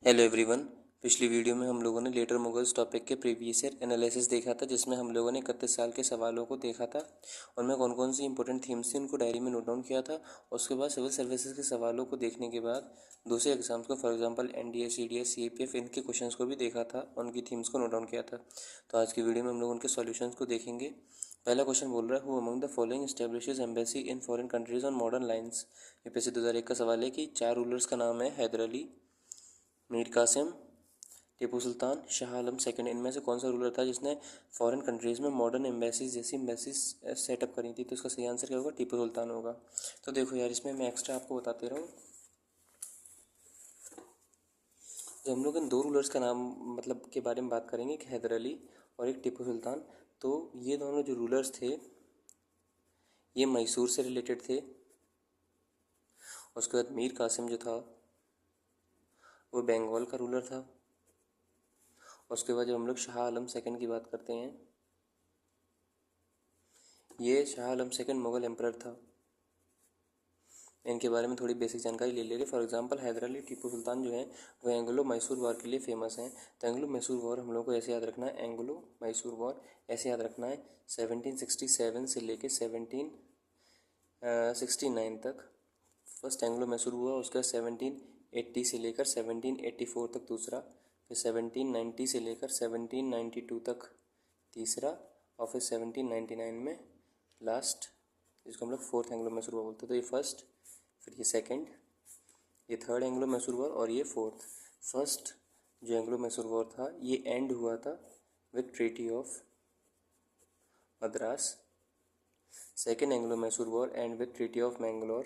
Hello everyone. पिछली video में हम लोगों ने लेटर मुगल्स टॉपिक के प्रीवियस ईयर एनालिसिस देखा था, जिसमें हम लोगों ने 31 साल के सवालों को देखा था। उनमें कौन कौन सी इंपॉर्टेंट थीम्स थी उनको डायरी में नोट डाउन किया था। उसके बाद सिविल सर्विसेज के सवालों को देखने के बाद दूसरे एग्जाम्स को, for example NDA, CDS, CAPF, इनके क्वेश्चंस को भी देखा था, उनकी थीम्स को नोट डाउन किया था। तो आज की वीडियो में हम लोग उनके सॉल्यूशंस को देखेंगे। पहला क्वेश्चन बोल रहा है, who among the following establishes embassy in foreign countries on modern lines. UPSC 2001 का सवाल है कि 4 रूलर्स का नाम है हैदर अली, मीर कासिम, टीपू सुल्तान, शाह आलम सेकंड। इनमें से कौन सा रूलर था जिसने फॉरेन कंट्रीज़ में मॉडर्न एम्बेसीज जैसी एम्बेसीज सेटअप करी थी? तो इसका सही आंसर क्या होगा? टीपू सुल्तान होगा। तो देखो यार, इसमें मैं एक्स्ट्रा आपको बताते रहूँ। जब हम लोग इन दो रूलर्स का नाम मतलब के बारे में बात करेंगे, एक हैदर अली और एक टीपू सुल्तान, तो ये दोनों जो रूलर्स थे ये मैसूर से रिलेटेड थे। उसके बाद मीर कासिम जो था वो बंगाल का रूलर था। उसके बाद जब हम लोग शाह आलम सेकंड की बात करते हैं, ये शाह आलम सेकंड मुग़ल एम्परर था। इनके बारे में थोड़ी बेसिक जानकारी ले ले रहे। फॉर एग्जांपल हैदर अली, टीपू सुल्तान जो हैं वो एंग्लो मैसूर वॉर के लिए फेमस हैं। तो एंग्लो मैसूर वॉर हम लोग को ऐसे याद रखना है, एंग्लो मैसूर वॉर ऐसे याद रखना है 1767 से लेके 1769 तक फर्स्ट एंग्लो मैसूर हुआ। उसका 1780 से लेकर 1784 तक दूसरा, फिर 1790 से लेकर 1792 तक तीसरा, और फिर 1799 में लास्ट, जिसको हम लोग फोर्थ एंग्लो मैसूर वॉर बोलते हैं। तो ये फर्स्ट, फिर ये सेकंड, ये थर्ड एंग्लो मैसूर वॉर और ये फोर्थ। फर्स्ट जो एंग्लो मैसूर वॉर था ये एंड हुआ था with treaty of Madras. Second Anglo Mysore war end with treaty of Mangalore.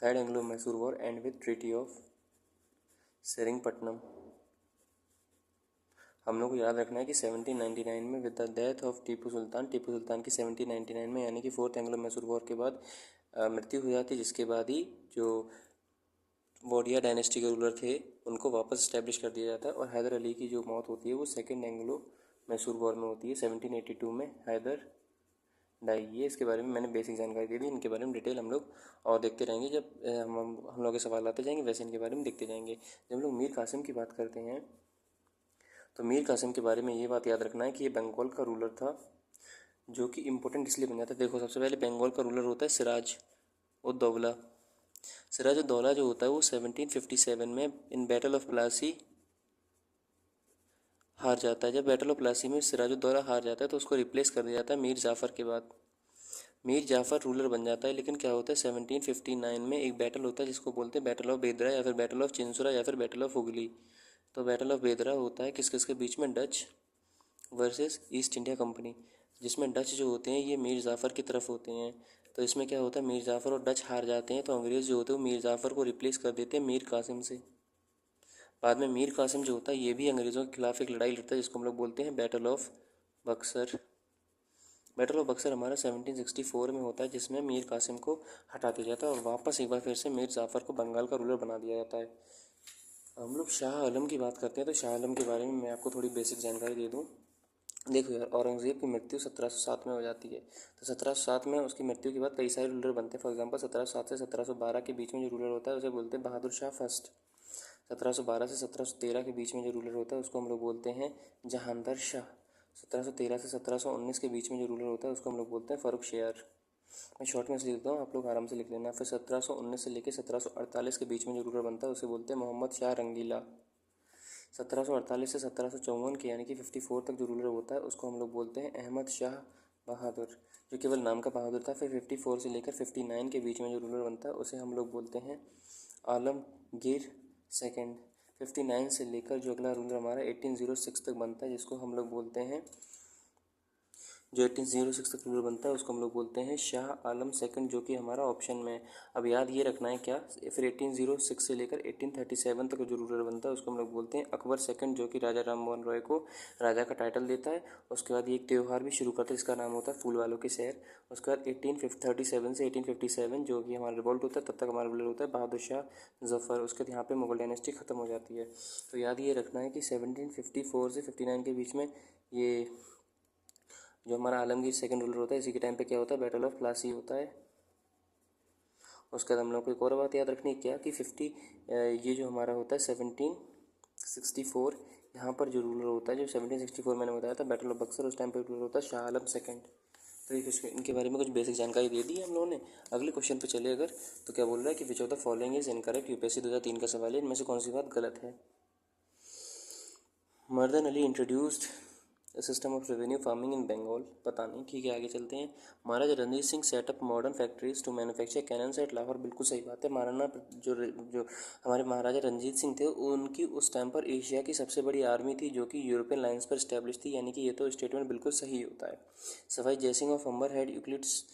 Third Anglo Mysore war end with treaty of Seringapatam. हम लोग को याद रखना है कि 1799 में with the death of Tipu Sultan की 1799 में यानी कि फोर्थ एंग्लो मैसूर वॉर के बाद मृत्यु हो जाती है, जिसके बाद ही जो वोडिया डायनेस्टी के रूलर थे उनको वापस इस्टेब्लिश कर दिया जाता है। और हैदर अली की जो मौत होती है वो सेकेंड एंग्लो मैसूर वॉर में होती है, 1782 में हैदर डाई। ये इसके बारे में मैंने बेसिक जानकारी दे दी। इनके बारे में डिटेल हम लोग और देखते रहेंगे। जब हम लोग के सवाल आते जाएंगे वैसे इनके बारे में देखते जाएंगे। जब हम लोग मीर कासिम की बात करते हैं तो मीर कासिम के बारे में ये बात याद रखना है कि ये बंगाल का रूलर था, जो कि इम्पोर्टेंट इसलिए बन जाता है। देखो, सबसे पहले बंगाल का रूलर होता है सिराज उद दौला। सिराज उद दौला जो होता है वो 1757 में इन बैटल ऑफ प्लासी हार जाता है। जब बैटल ऑफ प्लासी में सिराज उद दौला हार जाता है तो उसको रिप्लेस कर दिया जाता है मीर जाफ़र के बाद। मीर जाफ़र रूलर बन जाता है, लेकिन क्या होता है 1759 में एक बैटल होता है जिसको बोलते हैं बैटल ऑफ बेदरा या फिर बैटल ऑफ चिंसुरा या फिर बैटल ऑफ हुगली। तो बैटल ऑफ बेदरा होता है किस किस के बीच में? Dutch versus east India company, जिसमें डच जो होते हैं ये मीर जाफ़र की तरफ होते हैं। तो इसमें क्या होता है, मीर जाफ़र और डच हार जाते हैं तो अंग्रेज़ जो होते हैं वो मीर जाफ़र को रिप्लेस कर देते हैं मीर कासिम से। बाद में मीर कासिम जो होता है ये भी अंग्रेज़ों के खिलाफ एक लड़ाई लड़ता है जिसको हम लोग बोलते हैं battle of Buxar. Battle of Buxar हमारा 1764 में होता है, जिसमें मीर कासिम को हटा दिया जाता है और वापस एक बार फिर से मीर जाफ़र को बंगाल का रूलर बना दिया जाता है। हम लोग शाह आलम की बात करते हैं तो शाह आलम के बारे में मैं आपको थोड़ी बेसिक जानकारी दे दूँ। देखो यार, औरंगज़ेब की मृत्यु 1707 में हो जाती है। तो 1707 में उसकी मृत्यु के बाद कई सारे रूलर बनते हैं। फॉर एग्जांपल 1707 से 1712 के बीच में जो रूलर होता है उसे बोलते हैं बहादुर शाह फर्स्ट। 1712 से 1713 के बीच में जो रूलर होता है उसको हम लोग बोलते हैं जहांदर शाह। 1713 से 1719 के बीच में जो रूलर होता है उसको हम लोग बोलते हैं फ़ारूक शेयार। मैं शॉर्ट में से लिख देता हूँ, आप लोग आराम से लिख लेना। फिर 1719 से लेकर 1748 के बीच में जो रूलर बनता है उसे बोलते हैं मोहम्मद शाह रंगीला। 1748 से 1754 के यानी कि 54 तक जो रूलर होता है उसको हम लोग बोलते हैं अहमद शाह बहादुर, जो केवल नाम का बहादुर था। फिर 54 से लेकर 59 के बीच में जो रूलर बनता है उसे हम लोग बोलते हैं आलमगीर सेकंड। 59 से लेकर जो अगला रूलर हमारा 1806 तक बनता है, जिसको हम लोग बोलते हैं, जो 1806 तक रूलर बनता है उसको हम लोग बोलते हैं शाह आलम सेकंड, जो कि हमारा ऑप्शन में है। अब याद ये रखना है क्या, फिर 1806 से लेकर 1837 तक जो रूलर बनता है उसको हम लोग बोलते हैं अकबर सेकंड, जो कि राजा राम मोहन रॉय को राजा का टाइटल देता है। उसके बाद ये एक त्यौहार भी शुरू करता है जिसका नाम होता है फूल वालों के शहर। उसके बाद 1837 से 1857 जो कि हमारा रिवॉल्ट होता है, तब तक हमारा रूलर होता है बहादुर शाह जफ़र। उसके बाद यहाँ पे मुगल डायनेस्टी ख़त्म हो जाती है। तो याद ये रखना है कि 1754 से 59 के बीच में ये जो हमारा आलमगीर सेकंड रूलर होता है, इसी के टाइम पे क्या होता है, बैटल ऑफ प्लासी होता है। उसके बाद हम लोग को एक और बात याद रखनी है क्या कि 50 ये जो हमारा होता है 1764, यहाँ पर जो रूलर होता है जो 1764 मैंने बताया था बैटल ऑफ बक्सर, उस टाइम पर रूलर होता है शाह आलम सेकंड। तो ये कुछ इनके बारे में कुछ बेसिक जानकारी दे दी है हम लोगों ने। अगले क्वेश्चन पे चले अगर, तो क्या बोल रहा है कि विच of the following is incorrect, UPSC 2003 का सवाल है, इनमें से कौन सी बात गलत है। Mardan Ali introduced system of revenue farming in Bengal, पता नहीं, ठीक है आगे चलते हैं। Maharaja Ranjit Singh set up modern factories to manufacture cannons at Lahore, बिल्कुल सही बात है। महाराणा जो हमारे महाराजा रणजीत सिंह थे उनकी उस टाइम पर एशिया की सबसे बड़ी आर्मी थी जो कि यूरोपियन लाइन्स पर स्टैब्लिश थी, यानी कि ये तो स्टेटमेंट बिल्कुल सही होता है। Sawai Jai Singh of Amber had Euclid's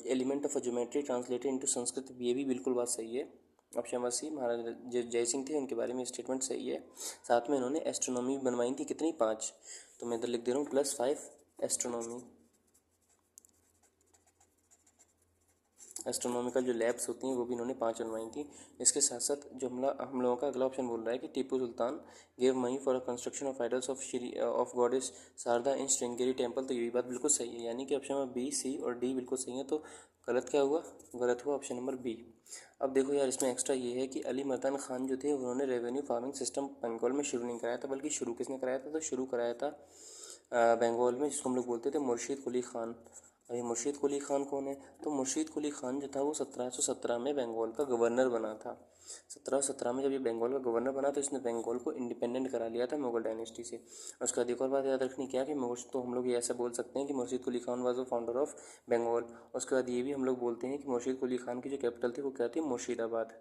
element of geometry translated into Sanskrit, ये भी बिल्कुल बात सही है। ऑप्शन नंबर सी, महाराजा जय सिंह थे उनके बारे में स्टेटमेंट सही है। साथ में इन्होंने एस्ट्रोनॉमी बनवाई थी, कितनी, 5, तो मैं इधर लिख दे रहा हूँ +5 एस्ट्रोनॉमी। एस्ट्रोनॉमिकल जो लैब्स होती हैं वो भी इन्होंने 5 बनवाई थी। इसके साथ साथ जो हम लोगों का अगला ऑप्शन बोल रहा है कि Tipu Sultan gave money for a construction of idols of goddess Sharada in Sringeri temple, तो यही बात बिल्कुल सही है, यानी कि ऑप्शन नंबर बी, सी और डी बिल्कुल सही है। तो गलत क्या हुआ, गलत हुआ ऑप्शन नंबर बी। अब देखो यार, इसमें एक्स्ट्रा ये है कि अली मर्दान खान जो थे उन्होंने रेवेन्यू फार्मिंग सिस्टम बंगाल में शुरू नहीं कराया था, बल्कि शुरू किसने कराया था, तो शुरू कराया था बंगाल में, जिसको हम लोग बोलते थे मुर्शीद कुली खान। अभी मुर्शीद कुली खान कौन है, तो मुर्शीद कुली खान जो था वो 1717 में बंगाल का गवर्नर बना था। 1717 में जब ये बंगाल का गवर्नर बना तो इसने बंगाल को इंडिपेंडेंट करा लिया था मुगल डायनेस्टी से। उसका एक और बात याद रखनी क्या कि तो हम लोग ये ऐसा बोल सकते हैं कि Murshid Quli Khan was the founder of Bengal. उसके बाद ये भी हम लोग बोलते हैं कि मुर्शीद कुली खान की जो कैपिटल थी वो क्या थी, मुर्शीदाबाद।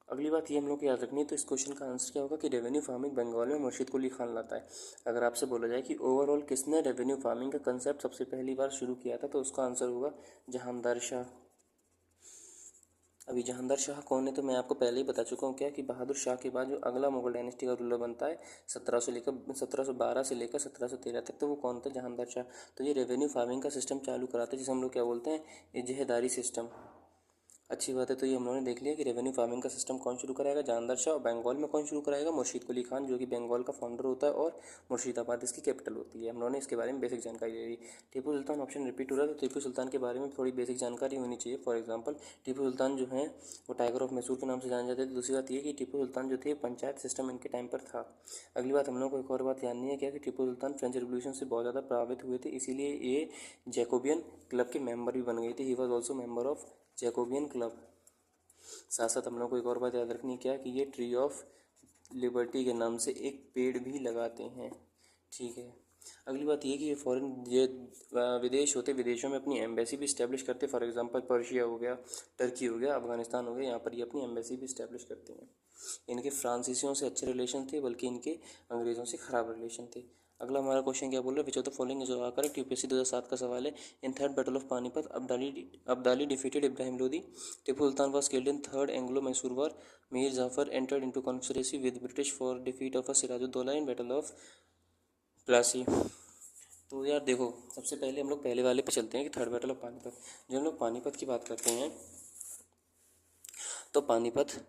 अगली बात ये हम लोग को याद रखनी है, तो इस क्वेश्चन का आंसर क्या होगा कि रेवेन्यू फार्मिंग बंगाल में मुर्शीद कुली खान लाता है। अगर आपसे बोला जाए कि ओवरऑल किसने रेवेन्यू फार्मिंग का कंसेप्ट सबसे पहली बार शुरू किया था, तो उसका आंसर होगा जहांगीर शाह। अभी जहांगीर शाह कौन है, तो मैं आपको पहले ही बता चुका हूँ क्या कि बहादुर शाह के बाद जो अगला मुगल डायनेस्टी का रूलर बनता है 1712 से लेकर 1713 तक, तो वो कौन था, जहांगीर शाह। तो ये रेवेन्यू फार्मिंग का सिस्टम चालू कराते हैं जिसे हम लोग क्या बोलते हैं, इजहदारी सिस्टम। अच्छी बात है, तो ये हम लोगों ने देख लिया कि रेवेन्यू फार्मिंग का सिस्टम कौन शुरू कराएगा, जहांगीर शाह, और बंगाल में कौन शुरू कराएगा, मुर्शीद कुली खान, जो कि बंगाल का फाउंडर होता है और मुर्शीदाबाद इसकी कैपिटल होती है। हम लोगों ने इसके बारे में बेसिक जानकारी ले ली। टीपू सुल्तान ऑप्शन रिपीट हो रहा है, तो टीपू सुल्तान के बारे में थोड़ी बेसिक जानकारी होनी चाहिए। फॉर एग्जाम्पल टीपू सुल्तान जो है वो टाइगर ऑफ मैसूर के नाम से जाने जाते थे। दूसरी बात ये कि टीपू सुल्तान जो थे पंचायत सिस्टम इनके टाइम पर था। अगली बात हम लोग को एक और बात जाननी है क्या कि टीपू सुल्तान फ्रेंच रिवोल्यूशन से बहुत ज़्यादा प्रभावित हुए थे, इसीलिए ये जैकोबियन क्लब के मेंबर भी बन गए थे। He was also member of Jacobian club. साथ साथ हम लोग को एक और बात याद रखनी है क्या कि ये ट्री ऑफ लिबर्टी के नाम से एक पेड़ भी लगाते हैं, ठीक है। अगली बात ये कि ये फॉरेन ये विदेश होते, विदेशों में अपनी एम्बेसी भी इस्टेब्लिश करते। फॉर एग्जांपल पर्शिया हो गया, टर्की हो गया, अफगानिस्तान हो गया, यहाँ पर ये अपनी एम्बेसी भी इस्टेब्लिश करते हैं। इनके फ्रांसीसियों से अच्छे रिलेशन थे, बल्कि इनके अंग्रेज़ों से ख़राब रिलेशन थे। अगला हमारा क्वेश्चन क्या बोल रहा है, which of the following is correct, UPSC 2007 का सवाल है। In third battle of Panipat Abdali defeated Ibrahim Lodi, Tipu Sultan was killed in third Anglo Mysore war, Mir Jafar entered into conspiracy with British for defeat of Sirajuddaulah in battle of Plassey. तो यार देखो, सबसे पहले हम लोग पहले वाले पे चलते हैं कि थर्ड बैटल ऑफ पानीपत। जब हम लोग पानीपत की बात करते हैं तो पानीपत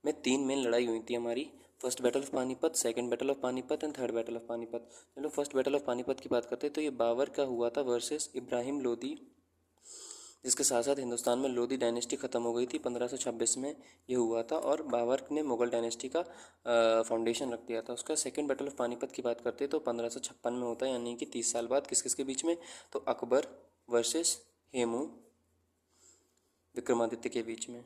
में 3 मेन लड़ाई हुई थी हमारी। First battle of Panipat, second battle of Panipat and third battle of Panipat. चलो फर्स्ट बैटल ऑफ पानीपत की बात करते हैं तो ये बाबर का हुआ था वर्सेस इब्राहिम लोदी, जिसके साथ साथ हिंदुस्तान में लोदी डायनेस्टी ख़त्म हो गई थी 1526 में ये हुआ था, और बाबर ने मुगल डायनेस्टी का फाउंडेशन रख दिया था। उसका सेकंड बैटल ऑफ पानीपत की बात करते हैं तो 1556 में होता है, यानी कि 30 साल बाद। किस किस के बीच में, तो अकबर वर्सेस हेमू विक्रमादित्य के बीच में,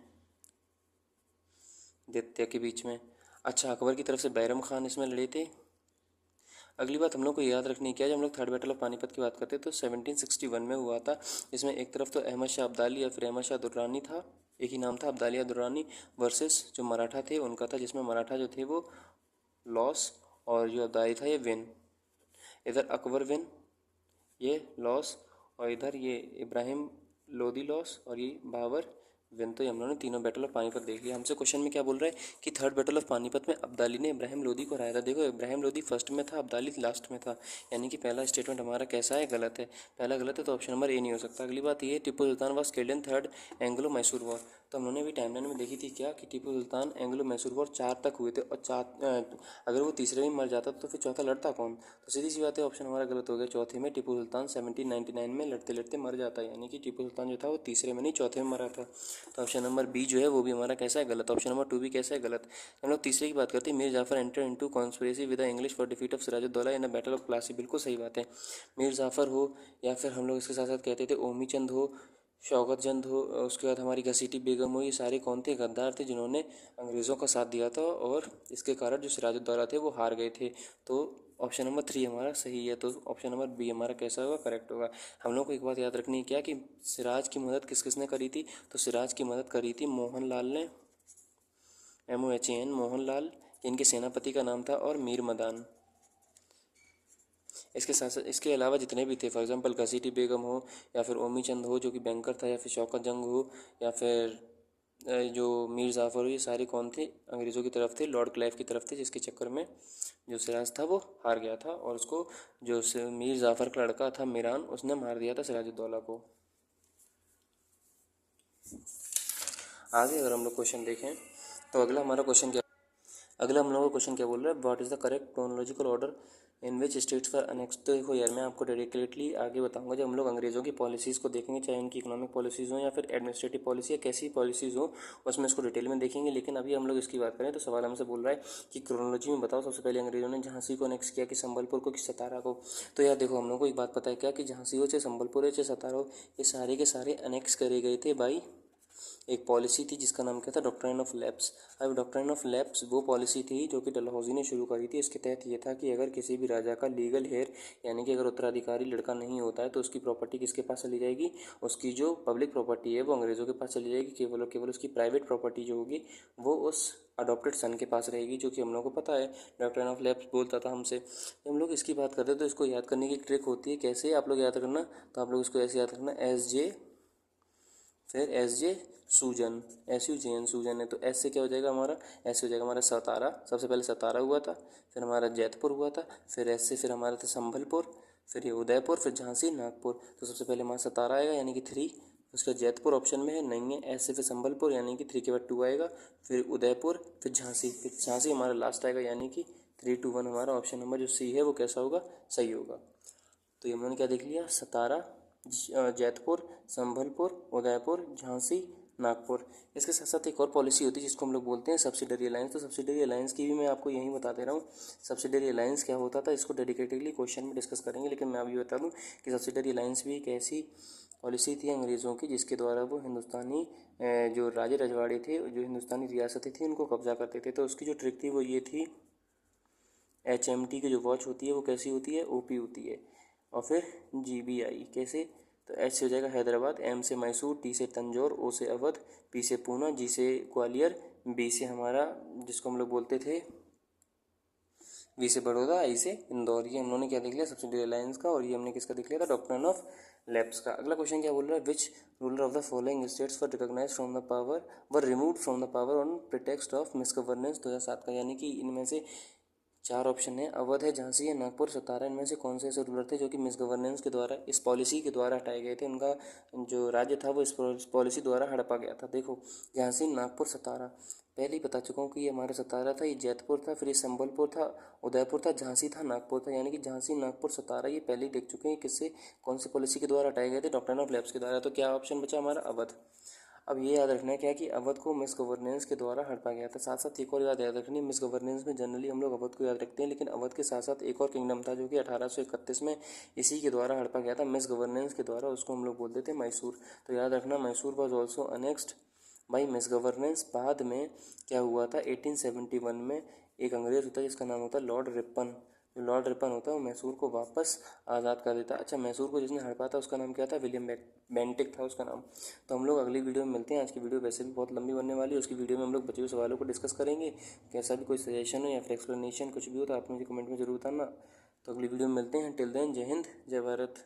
आदित्य के बीच में। अच्छा, अकबर की तरफ से बैरम खान इसमें लड़े थे। अगली बात हम लोग को याद रखनी क्या है, जब हम लोग थर्ड बैटल ऑफ पानीपत की बात करते हैं तो 1761 में हुआ था। इसमें एक तरफ तो अहमद शाह अब्दाली या फिर अहमद शाह दुर्रानी था, एक ही नाम था अब्दाली या दुर्रानी, वर्सेस जो मराठा थे उनका था, जिसमें मराठा जो थे वो लॉस और जो अब्दाली था ये विन। इधर अकबर विन, ये लॉस, और इधर ये इब्राहिम लोदी लॉस और ये बाबर विन। तो हम लोगों ने तीनों बैटल ऑफ पानीपत देख लिया। हमसे क्वेश्चन में क्या बोल रहा है कि थर्ड बैटल ऑफ पानीपत में अब्दाली ने इब्राहिम लोदी को हराया था। देखो, इब्राहिम लोदी फर्स्ट में था, अब्दाली लास्ट में था, यानी कि पहला स्टेटमेंट हमारा कैसा है, गलत है। पहला गलत है तो ऑप्शन नंबर ए नहीं हो सकता। अगली बात ये, Tipu Sultan was killed in third Anglo Mysore war. तो हम लोगों ने अभी टाइमलाइन में देखी थी क्या कि टीपू सुल्तान एंग्लो मैसूर वॉर 4 तक हुए थे, और अगर वो तीसरे में मर जाता तो फिर चौथा लड़ता कौन? तो सीधी सी बात है, ऑप्शन हमारा गलत हो गया। चौथे में टीपू सुल्तान 1799 में लड़ते लड़ते मर जाता है, यानी कि टीपू सुल्तान जो था वो तीसरे में नहीं चौथे में मरा था। तो ऑप्शन नंबर बी जो है वो भी हमारा कैसा है, गलत। ऑप्शन नंबर 2 भी कैसा है, गलत। हम लोग तीसरे की बात करते हैं, Mir Jafar enter into conspiracy with the English for defeat of Sirajuddaulah in the battle of Plassey. बिल्कुल सही बात है। मीर जाफर हो, या फिर हम लोग इसके साथ साथ कहते थे ओमी चंद हो, शौकत चंद हो, उसके बाद हमारी घसीटी बेगम हो, ये सारे कौन थे, गद्दार थे जिन्होंने अंग्रेज़ों का साथ दिया था, और इसके कारण जो सिराजुद्दौला थे वो हार गए थे। तो ऑप्शन नंबर 3 हमारा सही है। तो ऑप्शन नंबर बी हमारा कैसा होगा, करेक्ट होगा। हम लोग को एक बात याद रखनी है क्या कि सिराज की मदद किस किसने करी थी? तो सिराज की मदद करी थी मोहन लाल ने, MOHAN मोहन लाल, इनके सेनापति का नाम था, और मीर मदान। इसके साथ साथ इसके अलावा जितने भी थे, फॉर एग्जांपल घसीटी बेगम हो, या फिर ओमी चंद हो जो कि बैंकर था, या फिर शौकत जंग हो, या फिर जो मीर जाफ़र हो, ये सारे कौन थे, अंग्रेज़ों की तरफ थे, लॉर्ड क्लाइव की तरफ थे, जिसके चक्कर में जो सिराज था वो हार गया था, और उसको जो मीर जाफ़र का लड़का था मीरान, उसने मार दिया था सिराजुद्दौला को। आगे अगर हम लोग क्वेश्चन देखें तो अगला हमारा क्वेश्चन क्या, अगला हम लोगों का क्वेश्चन क्या बोल रहा है, what is the correct chronological order in which states for annex. तो देखो यार, मैं आपको डेडिकेटली आगे बताऊंगा जब हम लोग अंग्रेज़ों की पॉलिसीज़ को देखेंगे, चाहे उनकी इकोनॉमिक पॉलिसीज़ हो या फिर एडमिनिस्ट्रेटिव पॉलिसी या कैसी पॉलिसीज़ हो, उसमें इसको डिटेल में देखेंगे। लेकिन अभी हम लोग इसकी बात करें तो सवाल हमसे बोल रहा है कि क्रोनोलॉजी में बताओ सबसे पहले अंग्रेज़ों ने झांसी को अनेक्स किया कि संबलपुर को कि सतारा को। तो यार देखो, हम लोग को एक बात पता है क्या कि झांसी हो चाहे संबलपुर हो चाहे सतारा हो, ये सारे के सारे अनेक्स करे गए थे बाई एक पॉलिसी थी जिसका नाम क्या था, डॉक्ट्राइन ऑफ लैप्स। अब डॉक्ट्राइन ऑफ लैप्स वो पॉलिसी थी जो कि डलहौजी ने शुरू करी थी। इसके तहत ये था कि अगर किसी भी राजा का लीगल हेयर, यानी कि अगर उत्तराधिकारी लड़का नहीं होता है तो उसकी प्रॉपर्टी किसके पास चली जाएगी, उसकी जो पब्लिक प्रॉपर्टी है वो अंग्रेज़ों के पास चली जाएगी। केवल और केवल उसकी प्राइवेट प्रॉपर्टी जो होगी वो उस अडॉप्टेड सन के पास रहेगी, जो कि हम लोग को पता है डॉक्ट्राइन ऑफ लैप्स बोलता था हमसे। जब हम लोग इसकी बात करते हैं तो इसको याद करने की एक ट्रिक होती है, कैसे आप लोग याद करना, तो आप लोग इसको ऐसे याद रखना, SJ, फिर SJ सूजन, SUJN सूजन है। तो एस से क्या हो जाएगा हमारा, ऐसे हो जाएगा हमारा सतारा, सबसे पहले सतारा हुआ था, फिर हमारा जैतपुर हुआ था, फिर एस से फिर हमारा था संभलपुर, फिर ये उदयपुर, फिर झांसी, नागपुर। तो सबसे पहले हमारा सतारा आएगा यानी कि 3, उसका जैतपुर ऑप्शन में है नहीं है, एस से फिर संभलपुर यानी कि 3 के बाद 2 आएगा, फिर उदयपुर, फिर झांसी, फिर झांसी हमारा लास्ट आएगा यानी कि 3, 2, 1 हमारा ऑप्शन नंबर जो सी है वो कैसा होगा, सही होगा। तो ये हम लोगों ने क्या देख लिया, सतारा, जैतपुर, संभलपुर, उदयपुर, झांसी, नागपुर। इसके साथ साथ एक और पॉलिसी होती है जिसको हम लोग बोलते हैं सब्सिडरी अलायंस। तो सब्सिडरी अलायंस की भी मैं आपको यही बता दे रहा हूँ, सब्सिडरी अलायंस क्या होता था, इसको डेडिकेटेडली क्वेश्चन में डिस्कस करेंगे। लेकिन मैं अभी बता दूँ कि सब्सिडरी अलायंस भी एक ऐसी पॉलिसी थी अंग्रेज़ों की जिसके द्वारा वो हिंदुस्तानी जो राजे रजवाड़े थे, जो हिंदुस्तानी रियासतें थी, उनको कब्जा करते थे। तो उसकी जो ट्रिक थी वो ये थी, HMT की जो वॉच होती है वो कैसी होती है, OP होती है, और फिर GBI कैसे, तो H से हो जाएगा हैदराबाद, M से मैसूर, T से तंजौर, O से अवध, P से पूना, G से ग्वालियर, B से हमारा जिसको हम लोग बोलते थे, V से बड़ौदा, I से इंदौर। ये हम लोगों ने क्या देख लिया, सब्सिडरी अलायंस का, और ये हमने किसका देख लिया था, डॉक्ट्राइन ऑफ लैप्स का। अगला क्वेश्चन क्या बोल रहा है, which ruler of the following states were recognize from the power, were removed from the power on pretext of misgovernance 2007 का। यानी कि इनमें से 4 ऑप्शन है, अवध है, झांसी है, नागपुर, सतारा। इनमें से कौन से ऐसे रूलर थे जो कि मिसगवर्नेंस के द्वारा, इस पॉलिसी के द्वारा हटाए गए थे, उनका जो राज्य था वो इस पॉलिसी द्वारा हड़पा गया था। देखो, झांसी, नागपुर, सतारा, पहले ही बता चुका हूँ कि ये हमारा सतारा था, ये जैतपुर था, फिर ये संबलपुर था, उदयपुर था, झांसी था, नागपुर था। यानी कि झांसी, नागपुर, सतारा ये पहले ही देख चुके हैं किससे, कौन सी पॉलिसी के द्वारा हटाए गए थे, डॉक्ट्राइन ऑफ लैप्स के द्वारा। तो क्या ऑप्शन बचा हमारा, अवध। अब ये याद रखना है क्या कि अवध को मिस गवर्नेंस के द्वारा हड़पा गया था। साथ साथ एक और याद रखनी है, मिस गवर्नेंस में जनरली हम लोग अवध को याद रखते हैं, लेकिन अवध के साथ साथ एक और किंगडम था जो कि 1831 में इसी के द्वारा हड़पा गया था, मिस गवर्नेंस के द्वारा, उसको हम लोग बोलते थे मैसूर। तो याद रखना, Mysore was also annexed by miss governance. बाद में क्या हुआ था, 1871 में एक अंग्रेज होता है जिसका नाम होता है लॉर्ड रिपन। जो लॉर्ड रिपन होता है वो मैसूर को वापस आज़ाद कर देता है। अच्छा, मैसूर को जिसने हड़पा था उसका नाम क्या था, विलियम बेंटिक था उसका नाम। तो हम लोग अगली वीडियो में मिलते हैं। आज की वीडियो वैसे भी बहुत लंबी बनने वाली है, उसकी वीडियो में हम लोग बचे हुए सवालों को डिस्कस करेंगे। कैसा भी कोई सजेशन हो या फिर एक्सप्लेनेशन कुछ भी हो तो आप मुझे कमेंट में जरूर बताना। तो अगली वीडियो में मिलते हैं। टिल देन, जय हिंद, जय भारत।